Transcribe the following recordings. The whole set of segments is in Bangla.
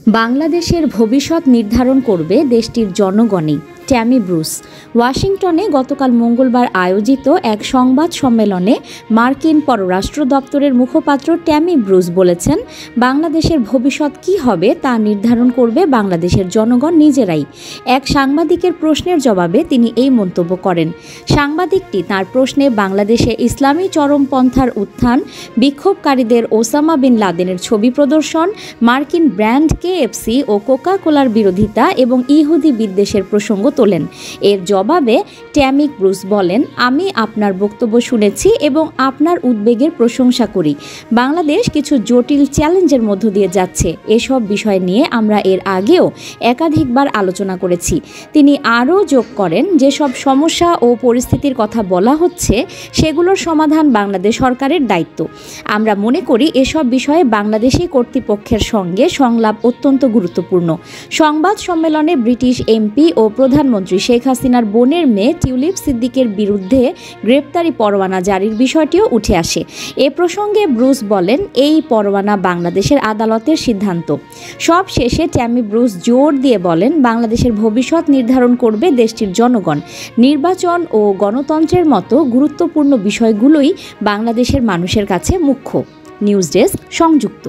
বাংলাদেশের ভবিষ্যৎ নির্ধারণ করবে দেশটির জনগণই। ট্যামি ব্রুস ওয়াশিংটনে গতকাল মঙ্গলবার আয়োজিত এক সংবাদ সম্মেলনে মার্কিন পররাষ্ট্র দপ্তরের মুখপাত্র ট্যামি ব্রুস বলেছেন, বাংলাদেশের ভবিষ্যৎ কী হবে তা নির্ধারণ করবে বাংলাদেশের জনগণ নিজেরাই। এক সাংবাদিকের প্রশ্নের জবাবে তিনি এই মন্তব্য করেন। সাংবাদিকটি তার প্রশ্নে বাংলাদেশে ইসলামী চরমপন্থার উত্থান, বিক্ষোভকারীদের ওসামা বিন লাদেনের ছবি প্রদর্শন, মার্কিন ব্র্যান্ড KFC ও কোকা কোলার বিরোধিতা এবং ইহুদি বিদ্বেষের প্রসঙ্গ তোলেন। এর জবাবে ট্যামি ব্রুস বলেন, আমি আপনার বক্তব্য শুনেছি এবং আপনার উদ্বেগের প্রশংসা করি। বাংলাদেশ কিছু জটিল চ্যালেঞ্জের মধ্য দিয়ে যাচ্ছে। এসব বিষয় নিয়ে আমরা এর আগেও একাধিকবার আলোচনা করেছি। তিনি আরও যোগ করেন, যেসব সমস্যা ও পরিস্থিতির কথা বলা হচ্ছে সেগুলোর সমাধান বাংলাদেশ সরকারের দায়িত্ব। আমরা মনে করি এসব বিষয়ে বাংলাদেশি কর্তৃপক্ষের সঙ্গে সংলাপ অত্যন্ত গুরুত্বপূর্ণ। সংবাদ সম্মেলনে ব্রিটিশ MP ও প্রধানমন্ত্রী শেখ হাসিনার বোনের মেয়ে টিউলিপ সিদ্দিকের বিরুদ্ধে গ্রেপ্তারি পরোয়ানা জারির বিষয়টিও উঠে আসে। এ প্রসঙ্গে ব্রুস বলেন, এই পরোয়ানা বাংলাদেশের আদালতের সিদ্ধান্ত। সব শেষে ট্যামি ব্রুস জোর দিয়ে বলেন, বাংলাদেশের ভবিষ্যৎ নির্ধারণ করবে দেশটির জনগণ। নির্বাচন ও গণতন্ত্রের মতো গুরুত্বপূর্ণ বিষয়গুলোই বাংলাদেশের মানুষের কাছে মুখ্য। নিউজ ডেস্ক, সংযুক্ত।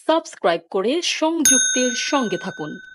সাবস্ক্রাইব করে সংযুক্তের সঙ্গে থাকুন।